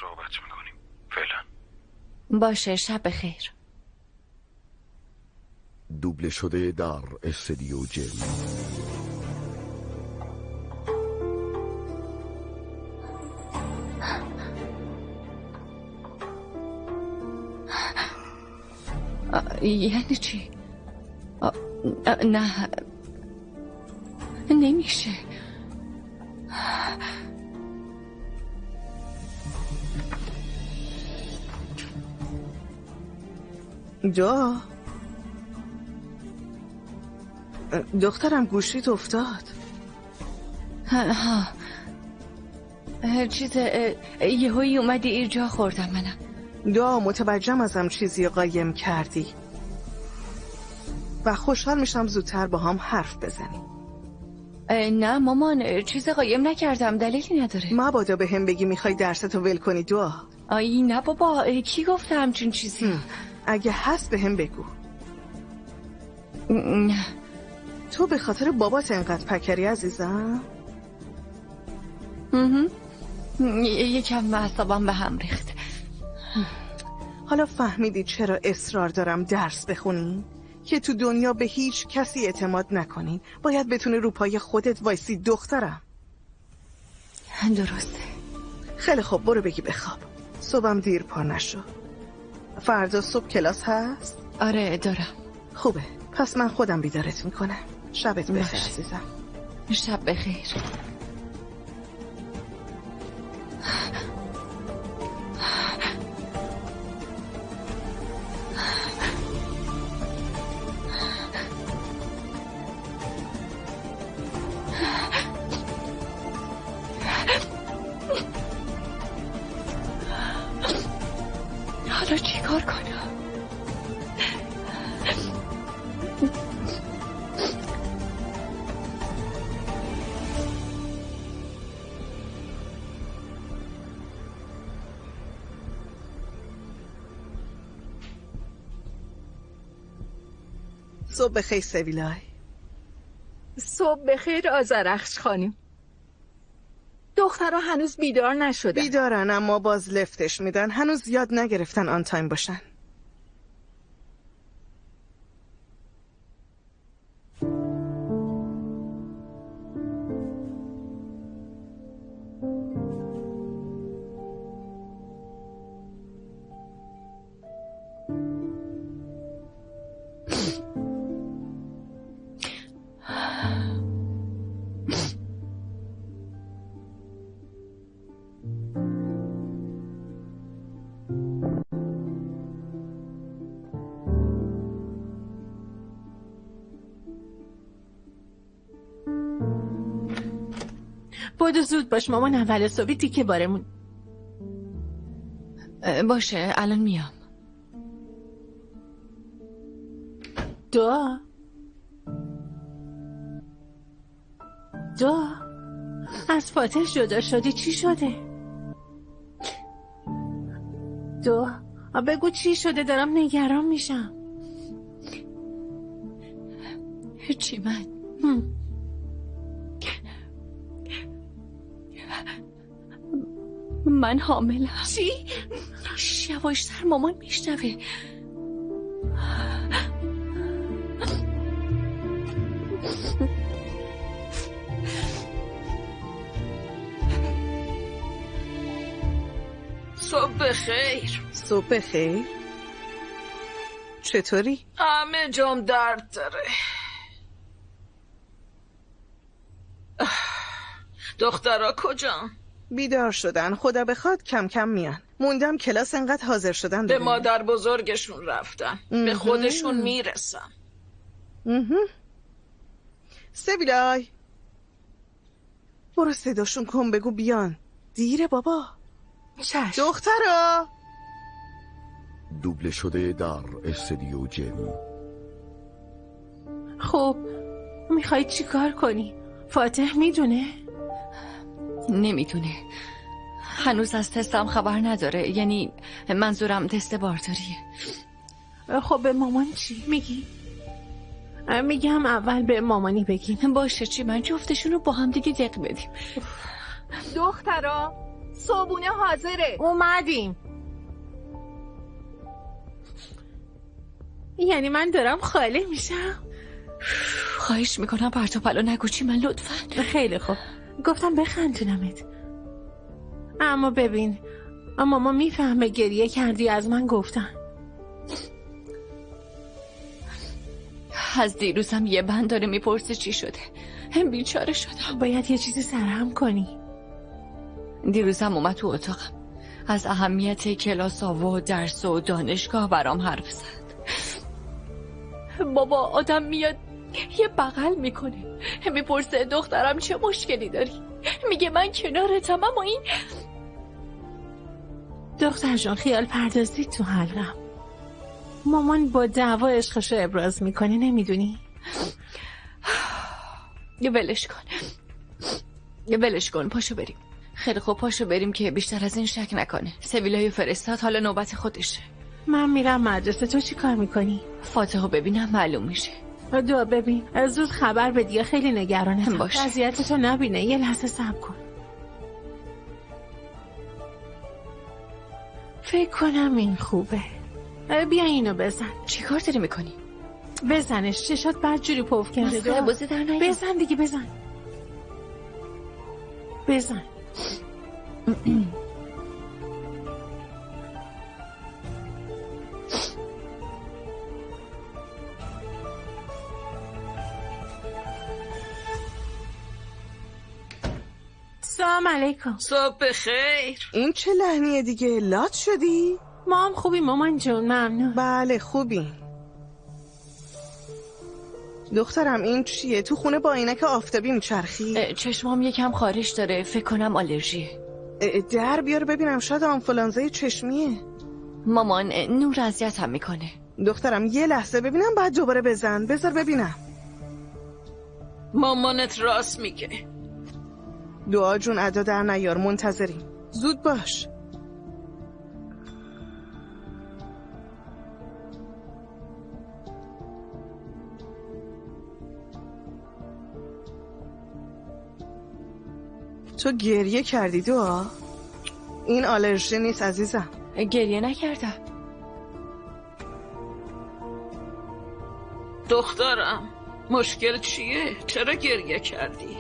صحبت میکنیم. فعلا. باشه، شب بخیر. دوبله شده در استودیو جیم. یعنی چی؟ نه، نمیشه. دخترم گوشیت افتاد. ها چیز یهویی اومدی ایرجا خوردم منم. متوجهم ازم چیزی قایم کردی و خوشحال میشم زودتر با هم حرف بزنیم. نه مامان، چیز قایم نکردم، دلیلی نداره. مبادا به هم بگی میخوای درستو ول کنی. آی نه بابا، کی گفته همچین چیزی؟ اگه هست به هم بگو. نه. تو به خاطر بابات انقدر پکری عزیزم؟ یکم اعصابم به هم ریخت. حالا فهمیدی چرا اصرار دارم درس بخونی؟ که تو دنیا به هیچ کسی اعتماد نکنی. باید بتونی رو پای خودت وایسی دخترم. درسته. خیلی خوب، برو بگی بخواب. صبحم دیر پا نشو. فردا صبح کلاس هست؟ آره دارم. خوبه، پس من خودم بیدارت میکنم. شبت بخیر عزیزم. شب بخیر. حالا چی کار کنم؟ صبح بخیر سویلای. صبح بخیر آذرخش خانم. دخترها هنوز بیدار نشدن. بیدارن اما باز لفتش میدن. هنوز یاد نگرفتن آن تایم باشن. بودو زود باش مامان، اول صبحی تیکه بارمون. باشه الان میام. دعا از فاتح جدا شدی، چی شده؟ دعا بگو چی شده، دارم نگران میشم. هیچی من حاملم. چی؟ یواشتر مامان میشنوه. صبح بخیر. صبح بخیر. چطوری؟ همه جام درد داره. دخترها کجا؟ بیدار شدن، خدا بخواد کم کم میان. موندم کلاس انقدر حاضر شدن به مادر بزرگشون رفتن. به خودشون میرسن. سویلای برو صداشون کن، بگو بیان. دیره بابا. چشم. دخترا. دوبله شده در استودیو جیم. خب میخوای چی کار کنی؟ فاتح میدونه؟ نمیدونه. هنوز از تستم خبر نداره. یعنی منظورم تست بارداریه. خب به مامان چی میگی؟ میگم اول به مامانی بگیم. باشه چی، من جفتشون رو با هم دیگه دق بدیم. دخترا صبونه حاضره. اومدیم. یعنی من دارم خاله میشم؟ خواهش میکنم پرت و پلا نگو چی من لطفا. خیلی خوب، گفتم بخندونمت. اما ببین، ماما میفهمه گریه کردی، از من گفتن. از دیروزم یه بند داره میپرسه چی شده. بیچاره شدم. باید یه چیزی سرهم کنی. دیروزم اومد تو اتاقم، از اهمیت کلاس‌ها و درس و دانشگاه برام حرف زد. بابا آدم میاد یه بغل میکنه، میپرسه دخترم چه مشکلی داری، میگه من کنارتم، اما این دختر جان خیال پردازی تو حلقم. مامان با دعوا عشقشو ابراز میکنه، نمیدونی؟ ولش کن پاشو بریم. خیلی خوب پاشو بریم که بیشتر از این شک نکنه. سویلای فرستاد، حالا نوبت خودشه. من میرم مدرسه، تو چی کار میکنی؟ فاتحو ببینم معلوم میشه. دو ببین، زود خبر بدی، خیلی نگرانم. باشه. وضعیتتو نبینه، یه لحظه صبر کن. فکر کنم این خوبه. بیا اینو بزن. چی کار داری میکنی؟ بزنش، چشات بدجوری پف کرده. مسخره بازی در نیار. بزن دیگه، بزن. سلام علیکم. صبح بخیر. این چه لحنیه دیگه؟ لات شدی؟ ما هم خوبی مامان جون، ممنون. بله خوبی. دخترم این چیه؟ تو خونه با عینک آفتابی میچرخی؟ چشمام یکم خارش داره، فکر کنم آلرژیه. در بیار ببینم، شاید آنفولانزای چشمیه. مامان نور اذیتم میکنه. دخترم یه لحظه ببینم، بعد دوباره بزن. بذار ببینم. مامانت راست میگه. دعا جون ادا در نیار، منتظریم. زود باش. تو گریه کردی دعا؟ این آلرژی نیست عزیزم. گریه نکردم. دخترم مشکل چیه؟ چرا گریه کردی؟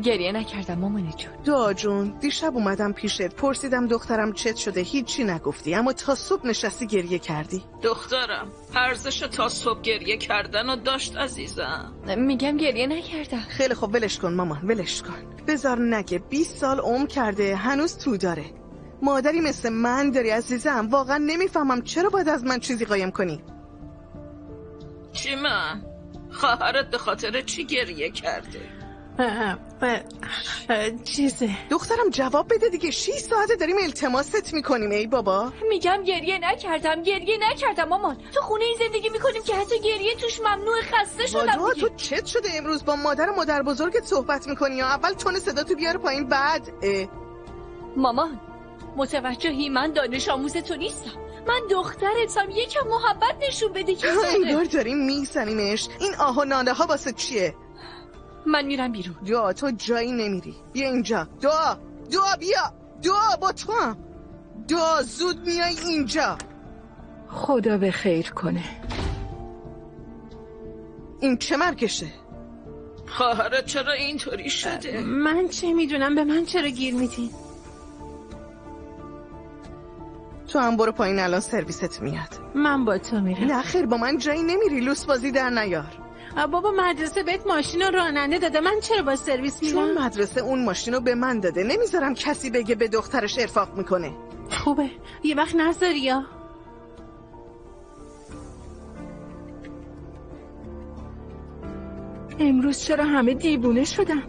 گریه نکردم مامانی جون. دعا جون دیشب اومدم پیشت، پرسیدم دخترم چت شده، هیچی نگفتی، اما تا صبح نشستی گریه کردی. دخترم ارزش تا صبح گریه کردن رو داشت عزیزم. میگم گریه نکردم. خیلی خب ولش کن مامان، ولش کن. بذار نگه، 20 سال عمر کرده، هنوز تو داره. مادری مثل من داری عزیزم. واقعا نمیفهمم چرا باید از من چیزی قایم کنی. چی من؟ خواهرت به خاطر چی گریه کرده؟ چیزه. دخترم جواب بده دیگه، 6 ساعته داریم التماست میکنیم. ای بابا میگم گریه نکردم مامان. تو خونه این زندگی میکنیم که حتی گریه توش ممنوع. خسته شدم تو چت شده امروز با مادر بزرگت صحبت میکنی یا اول تون صدا تو بیاره پایین بعد مامان متوجهی من دانش آموز تو نیستم، من دخترتم. یکم محبت نشون بده که انگار داریم میزنیمش. این آه و ناله ها واسه چیه؟ من میرم بیرون. دعا تو جایی نمیری، بیا اینجا. دعا بیا. دعا با تو هم. دعا زود میای اینجا. خدا به خیر کنه. این چه مرگشه؟ خواهرت چرا اینطوری شده؟ من چه میدونم، به من چرا گیر میدین؟ تو هم برو پایین، الان سرویست میاد. من با تو میرم. نه خیر، با من جایی نمیری، لوس بازی در نیار. بابا مدرسه بهت ماشین رو راننده داده، من چرا با سرویس میرم؟ چون مدرسه اون ماشین رو به من داده، نمیذارم کسی بگه به دخترش ارفاق میکنه. خوبه یه وقت نذاری یا امروز چرا همه دیوونه شدن؟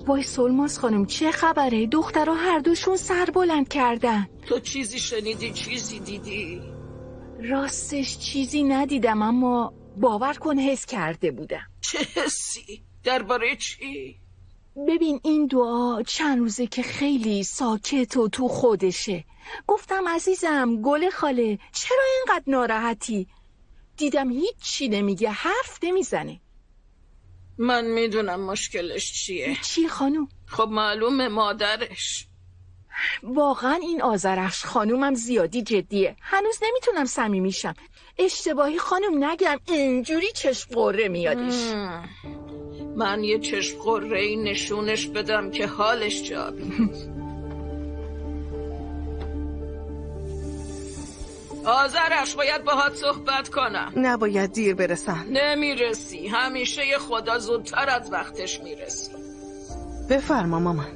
وای سلماس خانم چه خبره؟ دخترها هر دوشون سر بلند کردن. تو چیزی شنیدی؟ چیزی دیدی؟ راستش چیزی ندیدم، اما باور کن حس کرده بودم. چه حسی؟ درباره چی؟ ببین این دعا چند روزه که خیلی ساکت و تو خودشه. گفتم عزیزم گل خاله چرا اینقدر ناراحتی؟ دیدم هیچ چی نمیگه، حرف نمیزنه. من میدونم مشکلش چیه. چی خانوم؟ خب معلومه مادرش. واقعا این آذرخش خانومم زیادی جدیه. هنوز نمیتونم صمیمیشم. اشتباهی خانوم نگم اینجوری چشم قره میادش. من یه چشم قره‌ای نشونش بدم که حالش جا بیاد. آذرخش باید باهات صحبت کنم. نباید دیر برسم. نمیرسی، همیشه خدا زودتر از وقتش میرسی. بفرما مامان.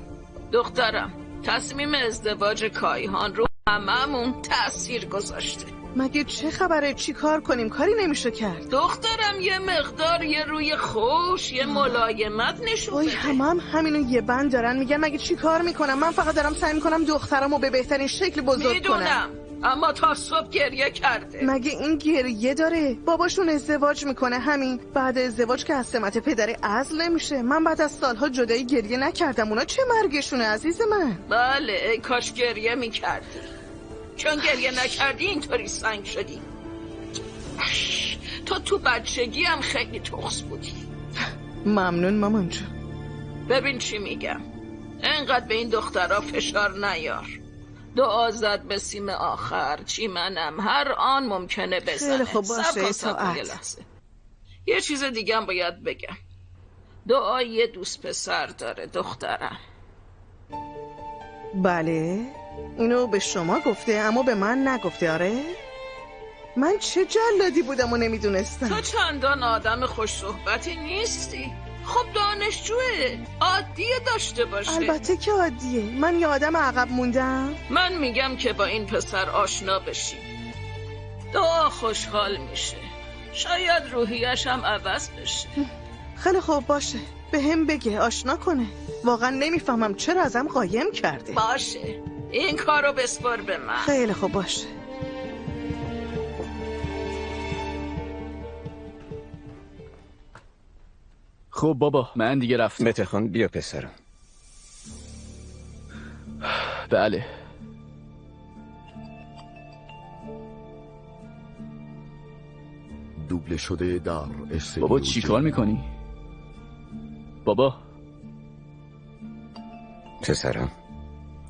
دخترم، تصمیم ازدواج کایهان رو هممون تأثیر گذاشته. مگه چه خبره؟ چی کار کنیم؟ کاری نمیشه کرد. دخترم یه مقدار یه روی خوش، یه ملایمت نشون وای بده. همینو یه بند دارن میگن. مگه چی کار میکنم؟ من فقط دارم سعی میکنم دخترمو به بهترین شکل بزرگ کنم. میدونم، اما تا صبح گریه کرده. مگه این گریه داره؟ باباشون ازدواج میکنه، همین. بعد ازدواج که از سمت پدر عزل نمیشه. من بعد از سالها جدایی گریه نکردم. اونا چه مرگشونه عزیز من؟ بله، ای کاش گریه میکردی. چون گریه نکردی اینطوری سنگ شدی. تو بچگی هم خیلی تخص بودی. ممنون مامان جون. ببین چی میگم، انقدر به این دخترها فشار نیار. دعا زد به سیم آخر، چی منم هر آن ممکنه بزنه. خیلی خوب باشه. لحظه. یه چیز دیگه هم باید بگم. دعا یه دوست پسر داره دخترم. بله اینو به شما گفته اما به من نگفته. آره من چه جلادی بودم و نمیدونستم. تو چندان آدم خوش صحبتی نیستی. خب دانشجوه، عادیه داشته باشه. البته که عادیه. من یه آدم عقب موندم. من میگم که با این پسر آشنا بشی. دعا خوشحال میشه. شاید روحیش هم عوض بشه. خیلی خوب باشه، به هم بگه آشنا کنه. واقعا نمیفهمم چرا ازم قایم کرده. باشه، این کارو بسپار به من. خیلی خوب باشه. خب بابا من دیگه رفتم. متخان بیا پسرم. بله. دوبله شده در استدیو. بابا چی کار میکنی؟ بابا پسرم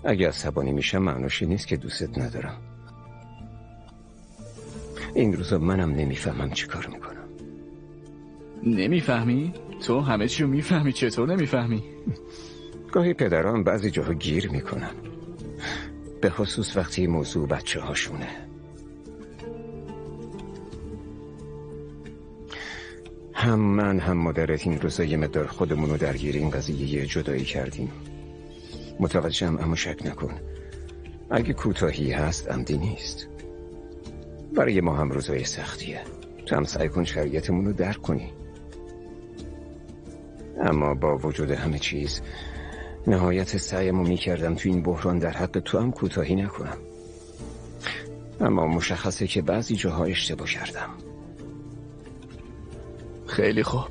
اگه عصبانی میشم معنوشی نیست که دوستت ندارم. این روزا منم نمیفهمم چی کار میکنم. نمیفهمی؟ تو همه چی رو میفهمی، چطور نمیفهمی؟ گاهی پدران بعضی جاها گیر میکنن، به خصوص وقتی موضوع بچه هاشونه. هم من هم مادرت این روزا یه مقدار خودمونو درگیر این قضیه جدایی کردیم. متوجهم اما شک نکن، اگه کوتاهی هست عمدی نیست. برای ما هم روزای سختیه. تو هم سعی کن شرایطمونو درک کنی. اما با وجود همه چیز نهایت سعیمو میکردم تو این بحران در حق تو هم کوتاهی نکنم. اما مشخصه که بعضی جاها اشتباه کردم. خیلی خوب،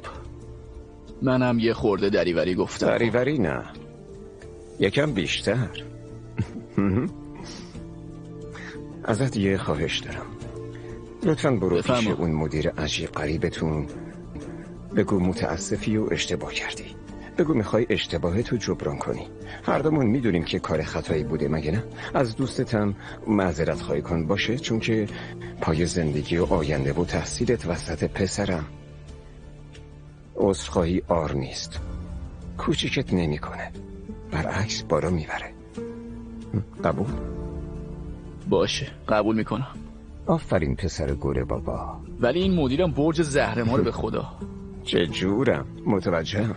منم یه خورده دریوری گفتم. دریوری نه، یکم بیشتر. ازت یه خواهش دارم، لطفاً برو پیش اون مدیر عجیب غریبتون بگو متاسفی و اشتباه کردی. بگو میخوای اشتباهتو جبران کنی. هر دومون میدونیم که کار خطایی بوده، مگه نه؟ از دوستتم معذرت خواهی کن باشه، چون که پای زندگی و آینده و تحصیلت وسط پسرم. عذرخواهی آر نیست، کوچیکت نمیکنه، برعکس بالا میبره. قبول؟ باشه قبول میکنم. آفرین پسر گوره بابا. ولی این مدیرم برج زهر ما رو به خدا. چه جورم، متوجهم.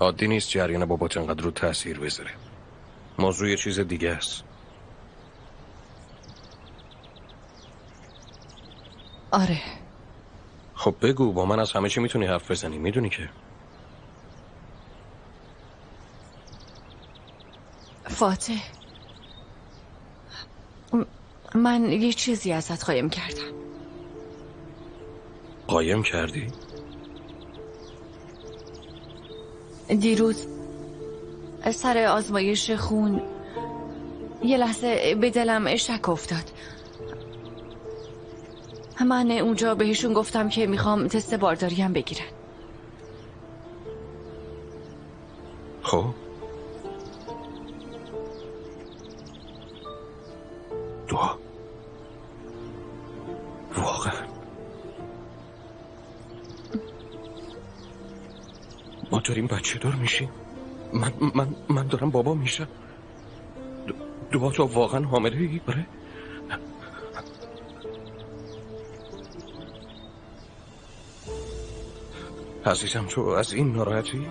عادی نیست جریان بابات انقدر رو تأثیر بذاره. موضوع یه چیز دیگه است. آره. خب بگو، با من از همه چی میتونی حرف بزنی، میدونی که. فاتح من یه چیزی ازت قایم کردم. قایم کردی؟ دیروز سر آزمایش خون یه لحظه به دلم شک افتاد. من اونجا بهشون گفتم که میخوام تست بارداریم بگیرن. خب دعا واقعا ما داریم بچه دار میشیم. من دارم بابا میشم. دعا تو واقعا حامله ای؟ بره عزیزم، تو از این ناراحتی؟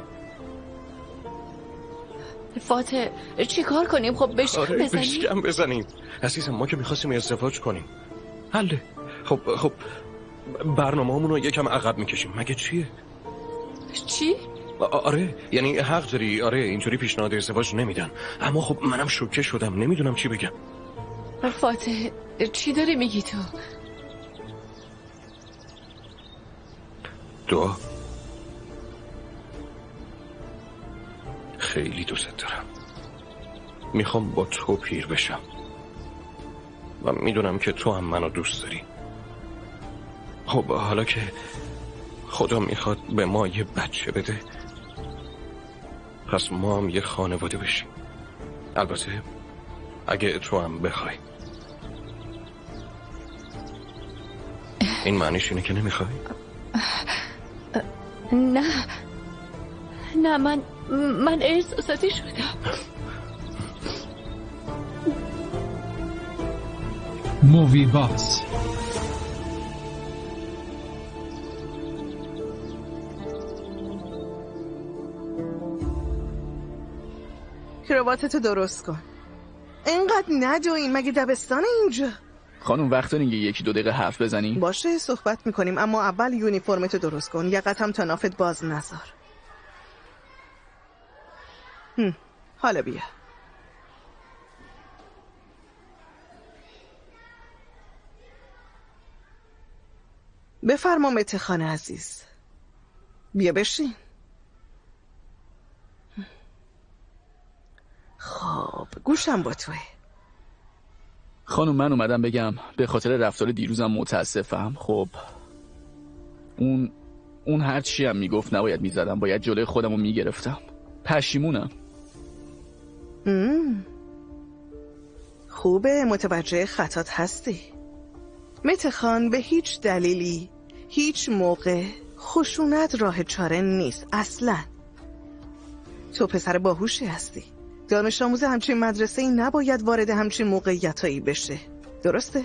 فاتح چی کار کنیم؟ خب بشکم آره بزنیم؟ بشکم بزنیم عزیزم. ما که میخواستیم ازدواج کنیم. حله. خب برنامه همون رو یکم عقب میکشیم. مگه چیه؟ چی؟ آره یعنی حق داری. آره اینجوری پیشنهاد ازدواج نمیدن. اما خب منم شوکه شدم، نمیدونم چی بگم. فاتح چی داری میگی تو؟ دعا خیلی دوست دارم. میخوام با تو پیر بشم و میدونم که تو هم منو دوست داری. خب حالا که خدا میخواد به ما یه بچه بده، پس ما هم یه خانواده بشیم. البته اگه تو هم بخوای. این معنیش اینه که نمیخوای؟ نه من احساساتی شدم. مووی باکس. کراواتتو درست کن. اینقدر ندوین، مگه دبستان اینجا؟ خانم وقت دارین یکی دو دقیقه حرف بزنیم؟ باشه صحبت میکنیم، اما اول یونیفرمتو درست کن. یقت هم تا نافت باز نذار. حالا بیا. بفرما متخان عزیز. بیا بشین. خب گوشم با توه. خانم من اومدم بگم به خاطر رفتار دیروزم متاسفم. خب اون هر چی هم میگفت نباید میزدم، باید جلوی خودم رو میگرفتم. پشیمونم. خوبه متوجه خطات هستی. متخان به هیچ دلیلی هیچ موقع خشونت راه چاره نیست اصلا. تو پسر باهوشی هستی. دانش آموز همچین مدرسه‌ای نباید وارد همچین موقعیتایی بشه. درسته؟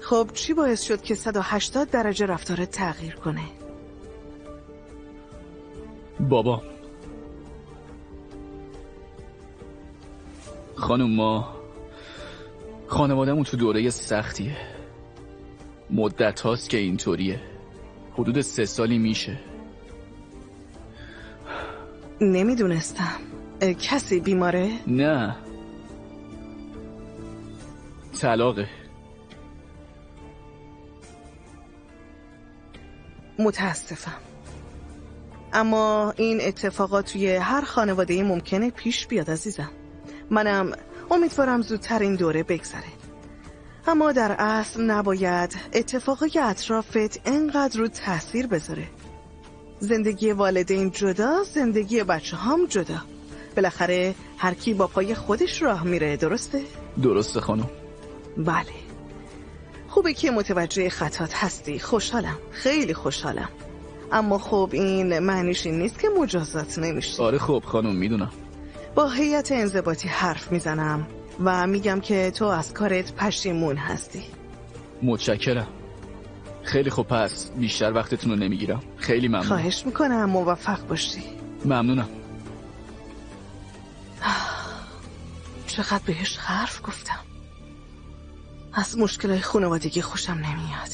خب چی باعث شد که 180 درجه رفتارت تغییر کنه؟ بابا. خانم ما خانواده‌مون تو دوره سختیه. مدت هاست که اینطوریه. حدود 3 سالی میشه. نمیدونستم. کسی بیماره؟ نه. طلاقه. متاسفم. اما این اتفاقات توی هر خانواده‌ای ممکنه پیش بیاد عزیزم. منم امیدوارم زودتر این دوره بگذره. اما در اصل نباید اتفاقای اطرافت انقدر رو تاثیر بذاره. زندگی والدین جدا، زندگی بچه هم جدا. بالاخره هر کی با پای خودش راه میره. درسته؟ درسته خانم. بله. خوبه که متوجه خطات هستی. خوشحالم، خیلی خوشحالم. اما خب این معنیش این نیست که مجازات نمیشه. آره خب خانم میدونم. با هیئت انضباطی حرف میزنم و میگم که تو از کارت پشیمون هستی. متشکرم. خیلی خوب، پس بیشتر وقتتون رو نمیگیرم. خیلی ممنون. خواهش میکنم، موفق باشی. ممنونم. چقدر بهش حرف گفتم. از مشکلای خانوادگی خوشم نمیاد.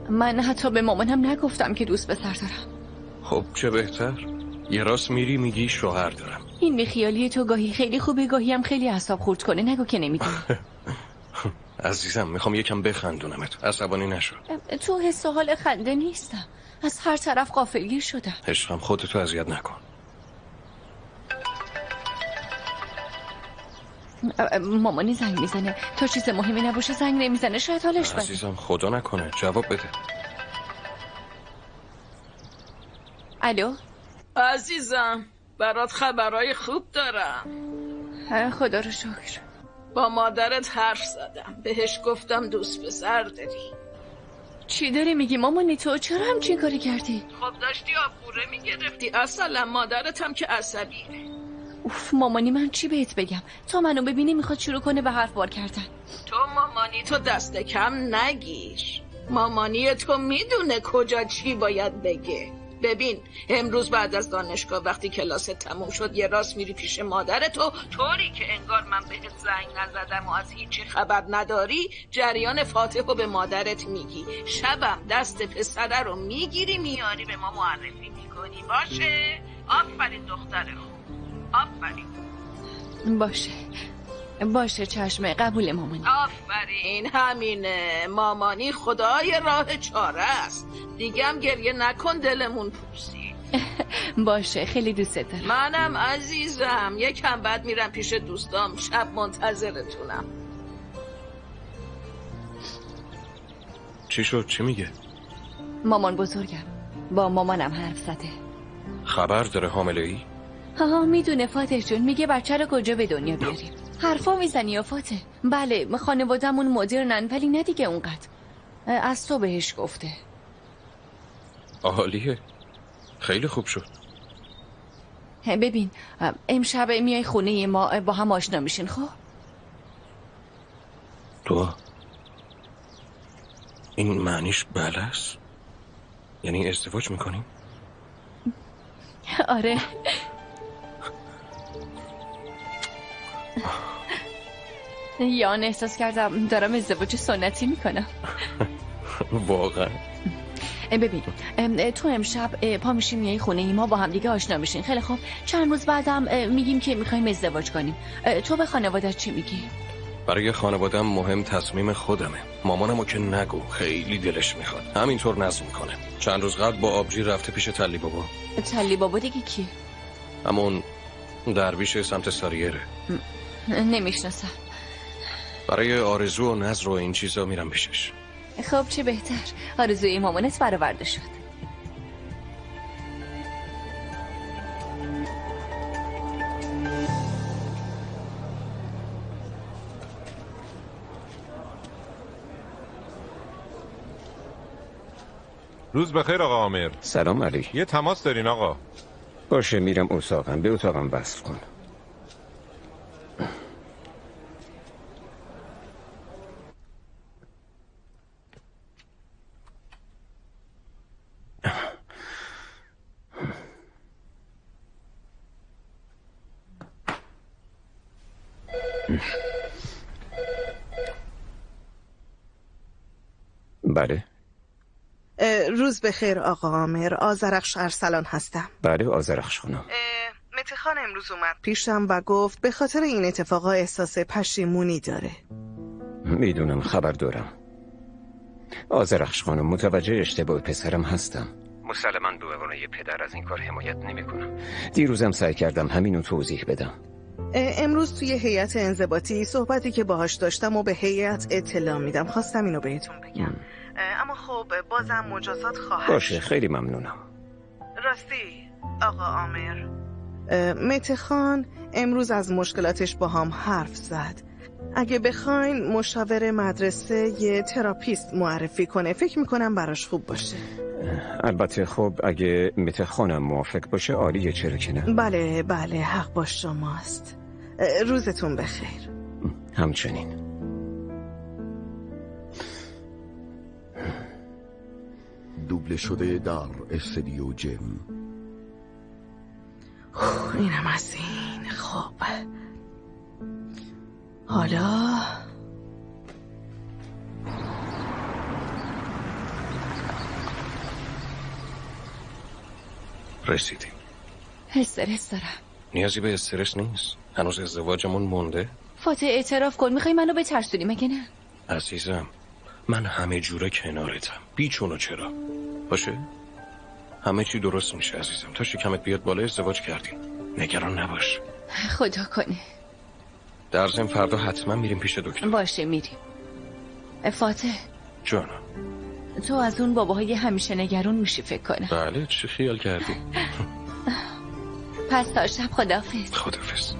من حتی به مامانم نگفتم که دوست پسر دارم. خب چه بهتر. یه راست میری میگی شوهر دارم. این بیخیالی تو گاهی خیلی خوبه، گاهی هم خیلی اعصاب خورد کنه. نگو که نمیدونی. عزیزم میخوام یکم بخندونمت، عصبانی نشو. تو حس و حال خنده نیستم، از هر طرف غافلگیر شدم. عشقم خودتو اذیت نکن. مامانی زنگ میزنه، تا چیز مهمی نباشه زنگ نمیزنه، شاید حالش بده. عزیزم خدا نکنه، جواب بده. الو عزیزم، برات خبرای خوب دارم. خدا رو شکر. با مادرت حرف زدم، بهش گفتم دوست پسر داری. چی داری میگی مامانی؟ تو چرا همچین کاری کردی؟ خب داشتی آبگوره میگرفتی، اصلا مادرت هم که عصبیه. اوف مامانی، من چی بهت بگم؟ تا منو ببینی میخواد شروع کنه به حرف بار کردن. تو مامانی تو دست کم نگیر. مامانی تو میدونه کجا چی باید بگه. ببین امروز بعد از دانشگاه وقتی کلاست تموم شد یه راست میری پیش مادرتو، طوری که انگار من بهت زنگ نزدم و از هیچی خبر نداری جریان فاتحو به مادرت میگی. شبم دست پسره رو میگیری میاری به ما معرفی میکنی. باشه؟ آفرین دختره. آفرین. باشه چشمه، قبول مامانی. آفرین، همینه. مامانی خدای راه چاره است. دیگه هم گریه نکن، دلمون پوسی. باشه، خیلی دوست دارم. منم عزیزم، یکم بعد میرم پیش دوستام، شب منتظرتونم. چی شد؟ چی میگه؟ مامان بزرگم با مامانم حرف زده. خبر داره حامله ای؟ ها میدونه فاتح جون، میگه بچه رو کجا به دنیا بیاریم. حرفا میزنی یا فاتح؟ بله خانوادمون مدرنن ولی نه دیگه اونقدر. از تو بهش گفته. عالیه، خیلی خوب شد. ببین امشب میای خونه ما با هم آشنا میشین. خب تو این معنیش بله است؟ یعنی ازدواج میکنیم؟ آره. یان احساس کردم دارم ازدواج سنتی میکنم. واقعا؟ ببین تو امشب پا میشیم میای خونه ما با هم دیگه آشنا میشین. خیلی خوب، چند روز بعدم میگیم که میخوایم ازدواج کنیم. تو به خانوادت چی میگی؟ برای خانوادم مهم تصمیم خودمه. مامانمو که نگو، خیلی دلش میخواد. همینطور نظم میکنه. چند روز قبل با آبجی رفته پیش تلی بابا. تلی بابا دیگه کی؟ همون درویش سمت ساریره. نمیشناسم. برای آرزو و نظر و این چیزا میرم پیشش. خب چه بهتر، آرزوی مامانت برآورده شد. روز بخیر آقا عامر. سلام علی. یه تماس دارین آقا؟ باشه میرم اتاقم، به اتاقم وصل کن. بله. روز بخیر آقا عامر، آذرخش ارسلان هستم. بله آذرخش خانم. متخان امروز اومد پیشم و گفت به خاطر این اتفاقا احساس پشیمونی داره. میدونم، خبر دارم. آذرخش خانم، متوجه اشتباه پسرم هستم. مسلماً به عنوان یه پدر از این کار حمایت نمی‌کنم. دیروزم سعی کردم همینو توضیح بدم. امروز توی هیئت انضباطی صحبتی که باهاش داشتم و به هیئت اطلاع میدم. خواستم اینو بهتون بگم. اما خب بازم مجازات خواهد باشه، خیلی ممنونم. راستی آقا عامر، متخان امروز از مشکلاتش با هم حرف زد. اگه بخواین مشاور مدرسه یه تراپیست معرفی کنه، فکر میکنم براش خوب باشه. البته خب اگه متخانم موافق باشه عالیه، چرا که نه. بله حق با شماست. روزتون بخیر. همچنین. دوبله شده در استودیو جم. اینم از این. خب حالا رسیدیم. استرس دارم. نیازی به استرس نیست. هنوز ازدواجمون مونده. فاتح اعتراف کن، میخوای منو بترسونی مگه نه؟ عزیزم من همه جوره کنارتم، بیچون و چرا. باشه همه چی درست میشه عزیزم. تا شکمت بیاد بالا ازدواج کردیم، نگران نباش. خدا کنه. در ضمن فردا حتما میریم پیش دکتر. باشه میریم. فاتح جانم. تو از اون باباهای همیشه نگران میشی فکر کنم. بله چه خیال کردی؟ پس تا شب خداحافظ. خداحافظ.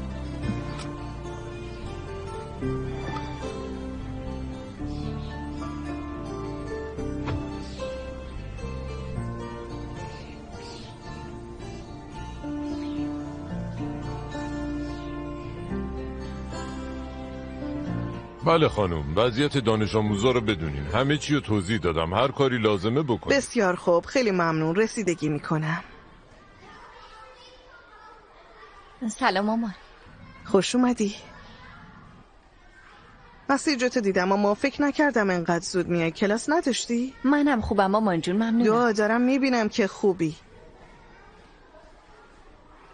بله خانم، وضعیت دانش آموزا رو بدونین. همه چی رو توضیح دادم، هر کاری لازمه بکن. بسیار خوب، خیلی ممنون. رسیدگی میکنم. سلام مامان. خوش اومدی. مسیجتو دیدم اما فکر نکردم انقدر زود میای. کلاس نداشتی؟ منم خوبم مامان جون، ممنونم. دعا دارم میبینم که خوبی.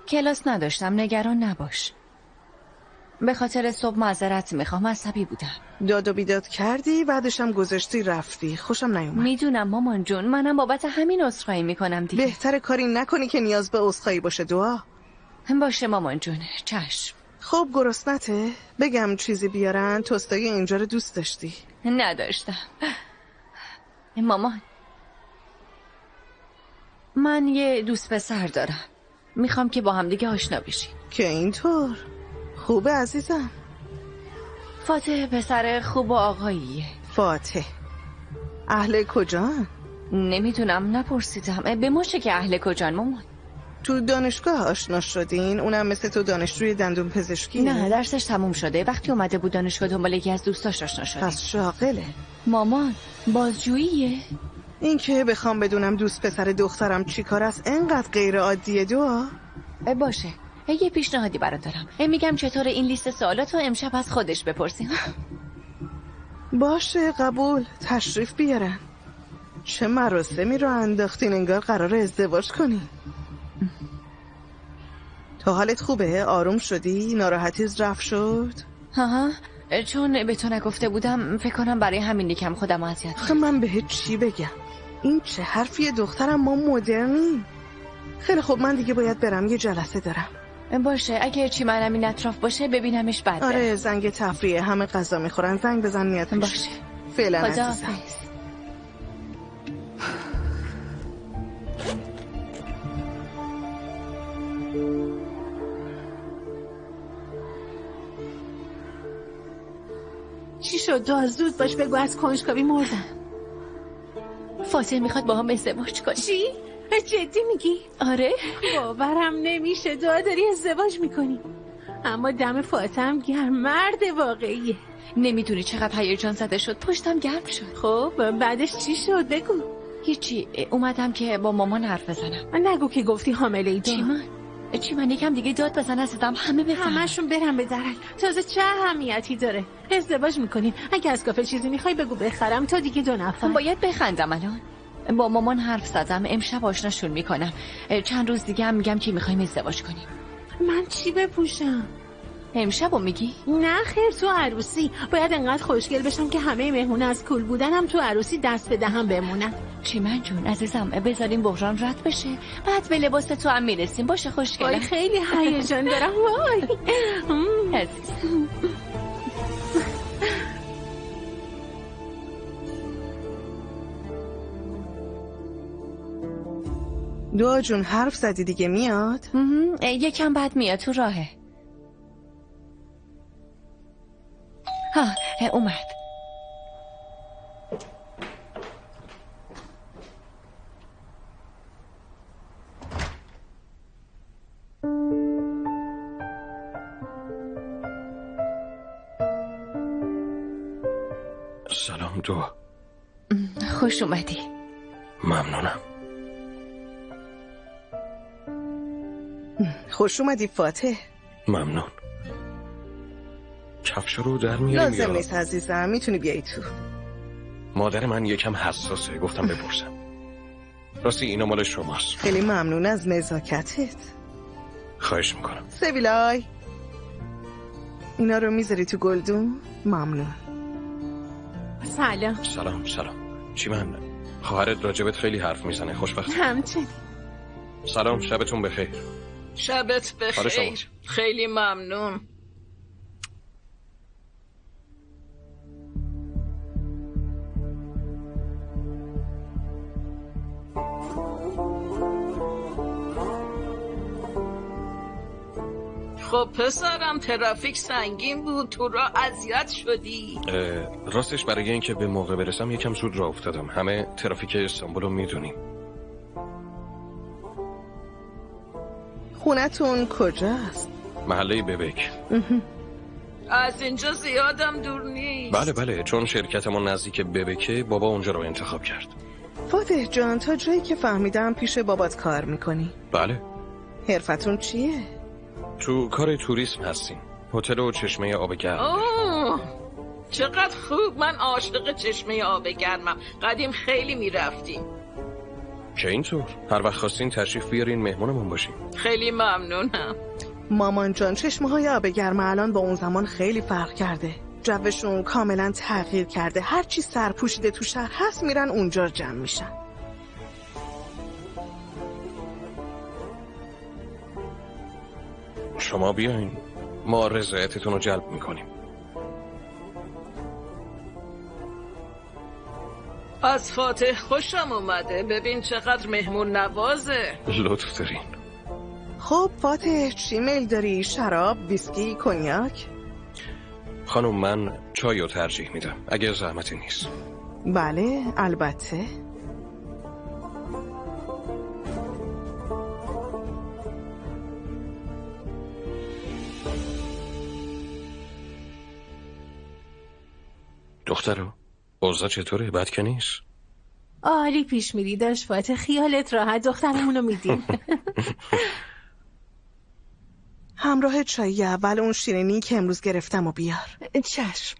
کلاس نداشتم، نگران نباش. به خاطر صبح معذرت میخوام، عصبی بودم. داد و بیداد کردی بعدشم گذاشتی رفتی. خوشم نیومد. میدونم مامان جون، منم بابت همین عذرخواهی میکنم دیگه. بهتره کاری نکنی که نیاز به عذرخواهی باشه. دعا باشه مامان جون، چشم. خب گرسنته؟ بگم چیزی بیارن؟ توستای اینجا رو دوست داشتی؟ نداشتم. مامان من یه دوست پسر دارم، میخوام که با هم دیگه آشنا بشیم. که اینطور؟ خوبه عزیزم. فاتح پسر خوب و آقاییه. فاتح اهل کجان؟ نمیدونم، نپرسیدم. به ما چه که اهل کجان مامان؟ تو دانشگاه آشنا شدین؟ اونم مثل تو دانشجوی دندون پزشکی؟ نه درسش تموم شده. وقتی اومده بود دانشگاه دنبال یکی از دوستاش آشنا شده. پس شاغله. مامان بازجوییه؟ این که بخوام بدونم دوست پسر دخترم چی کار است انقدر غیر عادیه. دعا باشه، یه پیشنهادی برات دارم. میگم چطور این لیست سوالاتو امشب از خودش بپرسی. باشه قبول. تشریف بیارن. چه مراسمی رو انداختین، انگار قراره ازدواج کنی. تا حالت خوبه؟ آروم شدی؟ ناراحتیت رفت شد؟ ها چون به تو نگفته بودم فکر کنم برای همین یکم خودم اذیت کردم. من بهت چی بگم؟ این چه حرفیه دخترم؟ ما مدرنیم. خیلی خوب من دیگه باید برم، یه جلسه دارم. باشه اگه چی منم این اطراف باشه ببینمش بعد. آره زنگ تفریه، همه غذا میخورن. زنگ بزن میاد پیش. باشه فعلا عزیزم. چی شد؟ دو زود باش بگو از کنجکاوی مردم. فاطمه میخواد با هم ازدواج کنی. چی؟ جدی میگی؟ آره باورم نمیشه. دعا داری ازدواج میکنی؟ اما دم فاطمه گرم، مرد واقعیه. نمیدونی چقدر هیجان زده شد، پشتم گرم شد. خب بعدش چی شد؟ بگو. هیچی، اومدم که با مامان حرف بزنم. نگو که گفتی حامله ای. چی من یکم دیگه داد بزن عزیزم، همه بفهم. همشون برم به درک. تازه چه اهمیتی داره؟ ازدواج میکنیم. اگه از کافه چیزی میخوای بگو بخرم تا دیگه 2 نفر. باید بخندم الان. با مامان حرف زدم، امشب آشناشون میکنم. چند روز دیگه هم میگم که میخوایم ازدواج کنیم. من چی بپوشم؟ امشبو میگی؟ نه خیر، تو عروسی باید انقدر خوشگل بشم که همه مهمون از کول بودن هم تو عروسی دست به دهم بمونن. چی من جون عزیزم، بذاریم بحران رد بشه بعد به لباس تو هم میرسیم. باشه خوشگله. وای خیلی هیجان دارم. وای عزیزم. دعا جون حرف زدی دیگه میاد؟ یکم بعد میاد، تو راهه. اومد. سلام دعا. خوش اومدی. ممنونم. خوش اومدی فاتح. ممنون. کفش رو در میاریم؟ لازم نیست عزیزم، میتونی بیایی تو. مادر من یکم حساسه، گفتم بپرسم. راستی اینا مال شماست. خیلی ممنون از نزاکتت. خواهش میکنم. سبیلای اینا رو میذاری تو گلدون؟ ممنون. سلام. سلام. چی من؟ خواهرت راجبت خیلی حرف میزنه. خوشبخت. همچنین. سلام، شبتون بخیر. شبت بخیر. خیلی ممنون. خب پسرم، ترافیک سنگین بود، تو را اذیت شدی. راستش برای اینکه به موقع برسم یکم زود راه افتادم. همه ترافیک استانبول رو میدونیم. خونتون کجاست؟ محله ببک. از اینجا زیادم دور نیست. بله، چون شرکتمون نزدیک ببکه بابا اونجا رو انتخاب کرد. فاتح جان، تا جایی که فهمیدم پیش بابات کار میکنی. بله. حرفتون چیه؟ تو کار توریسم هستیم. هتل و چشمه آب گرم. چقدر خوب. من عاشق چشمه آب گرمم. قدیم خیلی میرفتیم. که اینطور؟ هر وقت خواستین تشریف بیارین مهمونمون باشین. خیلی ممنونم. مامان جان، چشمه های آب گرم الان با اون زمان خیلی فرق کرده. جوشون کاملا تغییر کرده. هر چی سرپوشیده تو شهر هست میرن اونجا جمع میشن. شما بیاین، ما رضایتتون رو جلب میکنیم. از فاتح خوشم اومده. ببین چقدر مهمون نوازه. لطف دارین. خب فاتح، چی میل داری؟ شراب، ویسکی، کنیاک؟ خانم من چای رو ترجیح میدم اگه زحمتی نیست. بله البته. دخترو اوضاع چطوره؟ بد که نیست؟ عالی پیش میری داشت فاتح. خیالت راحت، دخترمونو میدیم. همراه چایی اول اون شیرینی که امروز گرفتم و بیار. چشم.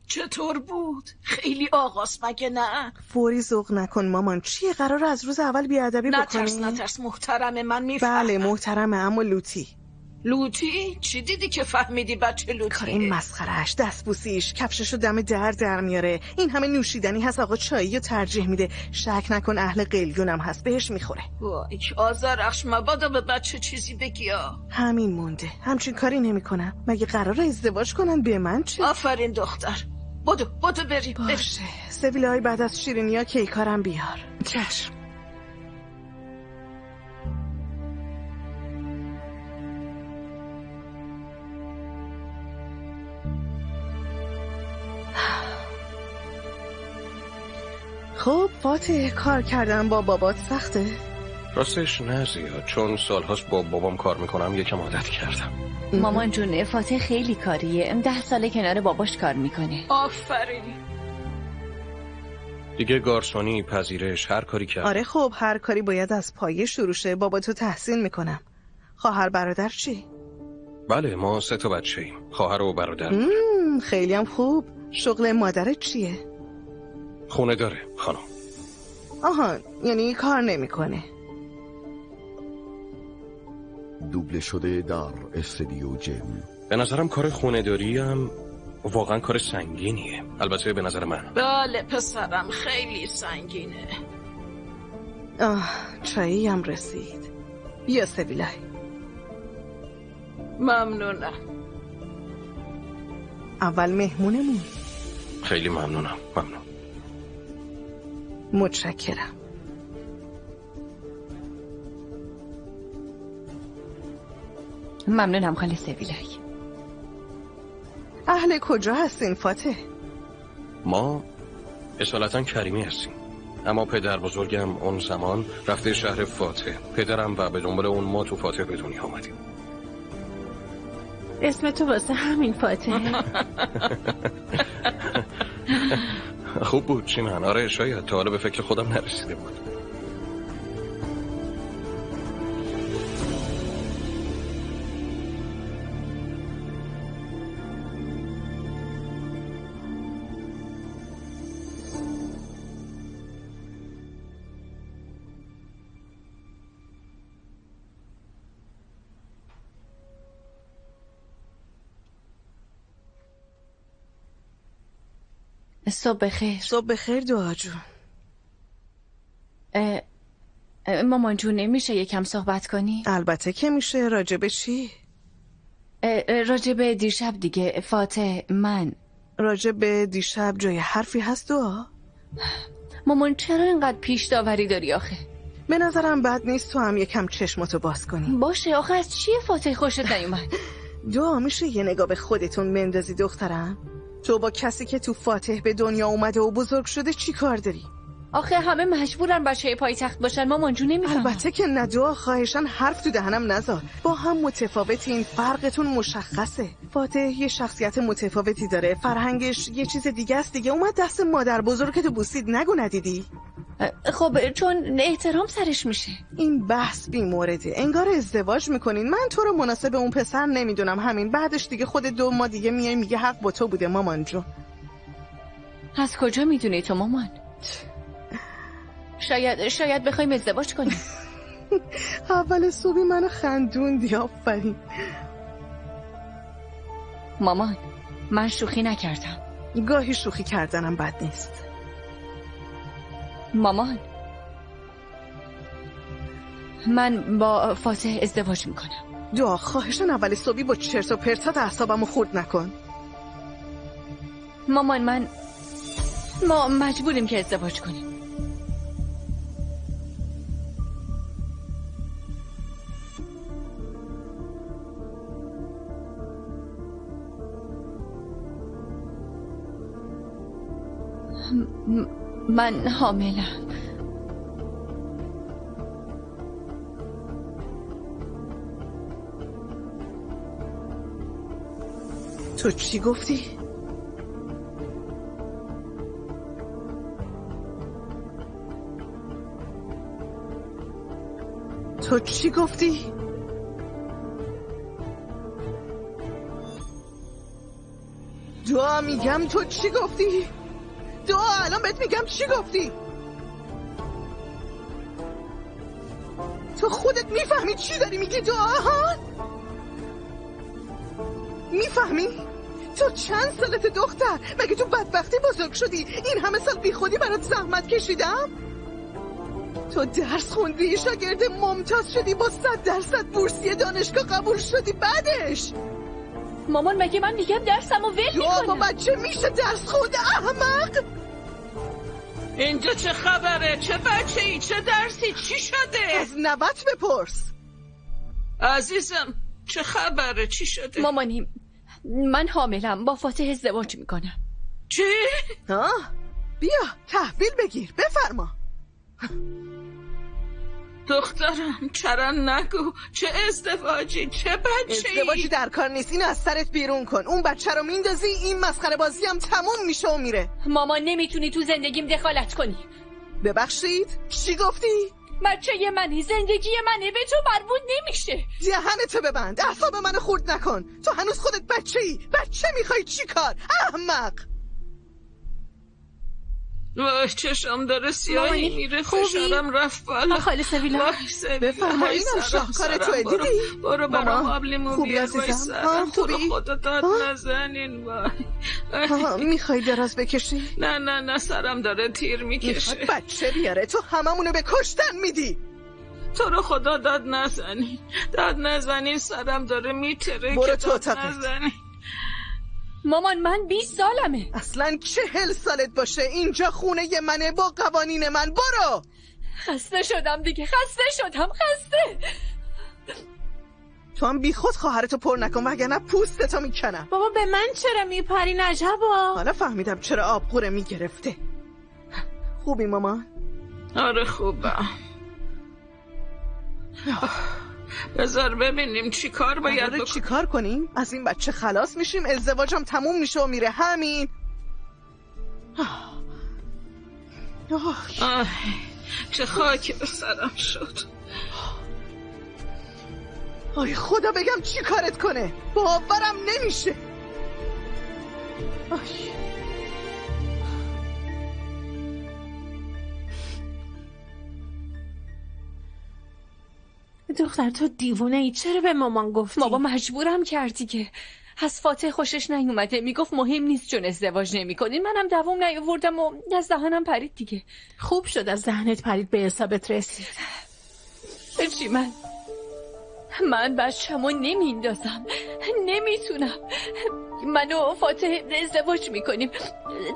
چطور بود؟ خیلی آغاز مگه نه؟ فوری ذوق نکن مامان. چیه؟ قرار از روز اول بیادبی بکنی؟ نترس محترم من میفهمم. بله محترمه، اما لوتی. لوتی؟ چی دیدی که فهمیدی بچه لوتیه؟ کار این مسخرهش، دستبوسیش، کفششو دم در میاره. این همه نوشیدنی هست آقا چایی رو ترجیح میده. شک نکن اهل قلیونم هست، بهش میخوره. وای آذرخش، مبادا به بچه چیزی بگی. همین مونده. همچین کاری نمیکنم. مگه قراره ازدواج کنن؟ به من چه؟ آفرین دختر. بدو بریم. باشه. سبیلای بعد از شیرینیا کیکارم بیار. چشم. خب فاتح، کار کردن با بابات سخته؟ راستش نه زیاد، چون سالهاست با بابام کار میکنم یکم عادت کردم. مامان جون فاتح خیلی کاریه. 10 ساله کنار باباش کار میکنه. آفرین. دیگه گارسونی، پذیرش، هر کاری کرد. آره خب هر کاری باید از پایه شروع شه. باباتو تحسین میکنم. خواهر برادر چی؟ بله ما 3 تا بچه ایم. خواهر و برادر. خیلی هم خوب. شغل مادرت چیه؟ خونه داره خانم. آها، یعنی کار نمیکنه. دوبله شده در استودیو جیم. به نظرم کار خونه داری هم واقعا کار سنگینیه. البته به نظر من. بله پسرم خیلی سنگینه. چایی هم رسید. یا سبیلای. ممنونم. اول مهمونمون. خیلی ممنونم. متشکرم. ممنونم خاله سبیلای. اهل کجا هستین فاتح؟ ما اصالتا کریمی هستیم، اما پدر بزرگم اون زمان رفته شهر فاتح. پدرم و به دنبال اون ما تو فاتح به دنیا آمدیم. اسم تو واسه همین فاتح. خوب بود چی من؟ آره شاید تا حالا به فکر خودم نرسیده بود. صبح بخیر. صبح بخیر دعا جون. مامان جون نمیشه یکم صحبت کنی؟ البته که میشه. راجب چی؟ راجب دیشب دیگه. فاتح، من. راجب دیشب جای حرفی هست دعا؟ مامان چرا اینقدر پیش داوری داری آخه؟ به نظرم بد نیست تو هم یکم چشماتو باز کنی. باشه آخه از چیه فاتح خوشت نیومد؟ دعا میشه یه نگاه به خودتون مندازی دخترم؟ تو با کسی که تو فاتح به دنیا اومده و بزرگ شده چی کار داری؟ آخه همه مجبورن بچه پایتخت باشن مامان جون نمیفهمم. البته که نه دعا، خواهشان حرف تو دهنم نذار. با هم متفاوتین، فرقتون مشخصه. فاتح یه شخصیت متفاوتی داره، فرهنگش یه چیز دیگه است دیگه. اومد دست مادر بزرگتو بوسید، نگو ندیدی؟ خب چون احترام سرش میشه. این بحث بی مورده. انگار ازدواج میکنین. من تو رو مناسب اون پسر نمیدونم، همین. بعدش دیگه خود 2 ماه دیگه میای میگه حق با تو بوده مامان جون. از کجا میدونی تو مامان؟ شاید بخوایم ازدواج کنیم. اول صبحی منو خندوندی، آفرین. مامان من شوخی نکردم. گاهی شوخی کردنم بد نیست. مامان من با فاتح ازدواج میکنم. دعا خواهشان اول صبحی با چرت و پرتات اعصابمو خورد نکن. مامان ما مجبوریم که ازدواج کنیم. من حاملم. تو چی گفتی؟ تو چی گفتی؟ دعا میگم تو چی گفتی؟ دعا الان بهت میگم چی گفتی؟ تو خودت میفهمی چی داری میگی دعا ها؟ میفهمی؟ تو چند سالت دختر؟ مگه تو بدبختی بزرگ شدی؟ این همه سال بی خودی برات زحمت کشیدم؟ تو درس خوندی، شاگرد ممتاز شدی، با 100% بورسیه دانشگاه قبول شدی. بعدش مامان مگه من میگم درسمو ول میکنم؟ با بچه میشه درس خونده احمق؟ اینجا چه خبره؟ چه بچه‌ای؟ چه درسی؟ چی شده؟ از نوت بپرس. عزیزم چه خبره؟ چی شده؟ مامانی من حاملم، با فاتح ازدواج میکنم. چی؟ بیا تحویل بگیر، بفرما. دخترم چرا نگو. چه ازدواجی؟ چه بچه‌ای؟ ازدواجی در کار نیست. اینو از سرت بیرون کن. اون بچه رو میندازی، این مسخره بازی هم تموم میشه و میره. مامان نمیتونی تو زندگیم دخالت کنی. ببخشید چی گفتی؟ بچه منی، زندگی منه، به تو مربوط نمیشه. دهنتو ببند، اعصاب منو خورد نکن. تو هنوز خودت بچه‌ای. بچه میخوای چی کار؟ احمق. وای چشم داره سیاهی میره، فشارم رفت بالا. خاله سویلا بفرما. اینم شاهکار توه، دیدی؟ برو برام آبلیمو بیار. وای سرم، تو رو خدا داد نزنین. وای میخوای دراز بکشی؟ نه سرم داره تیر میکشه. بچه بیاره، تو هممونو به کشتن میدی. تو رو خدا داد نزنین، سرم داره میتره. برو تو اتاقت. مامان من 20 سالمه. اصلا 40 سالت باشه. اینجا خونه منه با قوانین من. برو. خسته شدم دیگه، خسته. تو هم بی خود خواهرتو پر نکن وگرنه پوستتو میکنم. بابا به من چرا میپری نجبا؟ حالا فهمیدم چرا آبقوره میگرفته. خوبی مامان؟ آره خوبم. بذار ببینیم چی کار باید بکنیم. چی کار کنیم؟ از این بچه خلاص میشیم، ازدواجم تموم میشه و میره. همین. چه خاکی به سرم شد. آی خدا بگم چی کارت کنه. باورم نمیشه. دختر تو دیوونه ای، چرا به مامان گفتی؟ بابا مجبورم کردی که از فاتح خوشش نیومده، میگفت مهم نیست چون ازدواج نمی‌کنین. منم دوام نیاوردم و از دهنم پرید دیگه. خوب شد از ذهنت پرید به حسابت رسید. چی من بچه‌مو نمیندازم، نمیتونم. من و فاتح ازدواج میکنیم.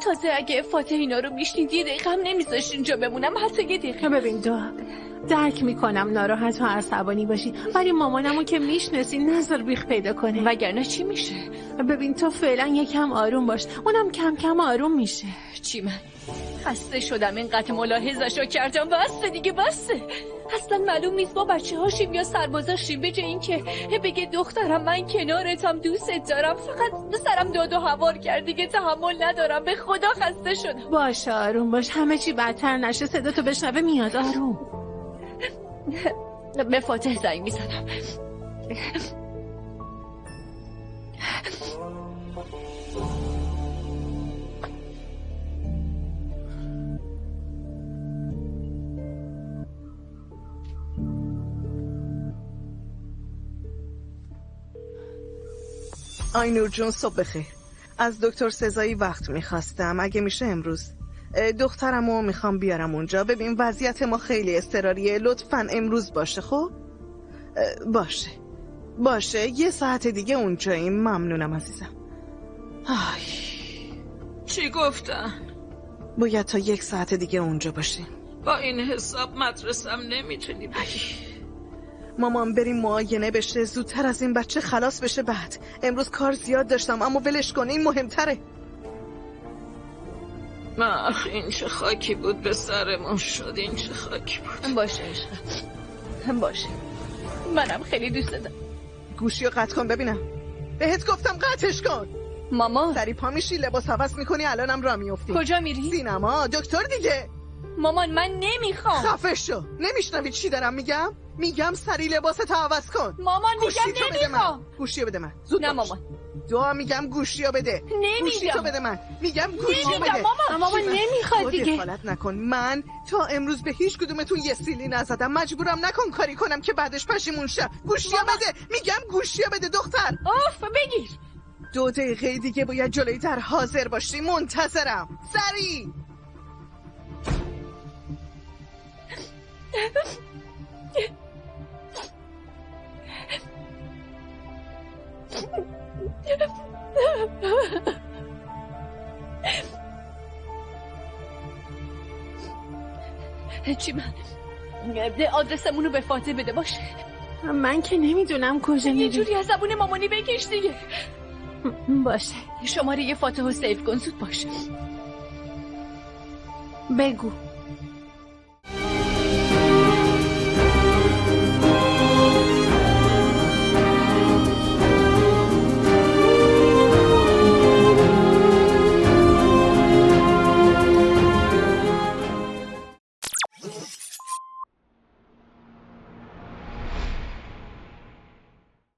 تازه اگه فاتح اینا رو میشنید یه دقیقه هم نمیذاشت اینجا بمونم، حتی یه دقیقه. ببین درک میکنم ناراحت و عصبانی باشی، ولی مامانمو که میشناسی نذار بیخ پیدا کنه. وگرنه چی میشه؟ ببین تو فعلا یکم آروم باش، اونم کم کم آروم میشه. چی من خسته شدم، اینقدر ملاحظه‌شو کردم. بسه دیگه، بسه. اصلا معلوم نیست با بچه هاشیم یا سربازاشیم. به جای این که بگه دخترم من کنارتم، دوستت دارم، فقط سرم داد و هوار کرد. دیگه تحمل ندارم، به خدا خسته شدم. باشه آروم باش، همه چی بدتر نشه. صداتو بشنوه میاد. آروم. به فاتح زنگ میزنم. آینور جون صبح بخیر. از دکتر سزایی وقت میخواستم، اگه میشه امروز. دخترمو میخوام بیارم اونجا. ببین وضعیت ما خیلی اضطراریه، لطفاً امروز باشه. خب باشه 1 ساعت دیگه اونجاییم. ممنونم عزیزم. چی گفتن؟ باید تا 1 ساعت دیگه اونجا باشیم. با این حساب مدرسم نمیتونی بری. مامان بریم معاینه بشه، زودتر از این بچه خلاص بشه. بعد امروز کار زیاد داشتم، اما ولش کن، این مهمتره. آخ این چه خاکی بود به سرمون شد. این چه خاکی بود. باشه عشقم، باشه. منم خیلی دوست دارم. گوشی رو قطع کن ببینم. بهت گفتم قطعش کن. ماما سری پا میشی، لباس عوض میکنی، الانم راه میافتی. کجا میری؟ سینما. دکتر دیگه. مامان من نمیخوام. خفه شو. نمیشنوی چی دارم میگم؟ میگم سری لباستو عوض کن. مامان میگم نمیخوام. گوشیو بده من. زود نه باش. مامان. میگم گوشیو بده. نمیدم. بده من. میگم گوشیو بده. مامان نمیخواد دیگه. دخالت نکن. من تا امروز به هیچ کدومتون یه سیلی نزدم. مجبورم نکن کاری کنم که بعدش پشیمون شم. گوشیو بده. میگم گوشیو بده دختر. اوف بگیر. 2 دقیقه دیگه باید جلوی در حاضر باشی. منتظرم. سریع. چی من آدرسمونو به فاتح بده. باشه من که نمیدونم کجا میری. یه جوری از زبون مامانی بکش دیگه. باشه شماره فاتح رو سیو کن. زود باش. بگو.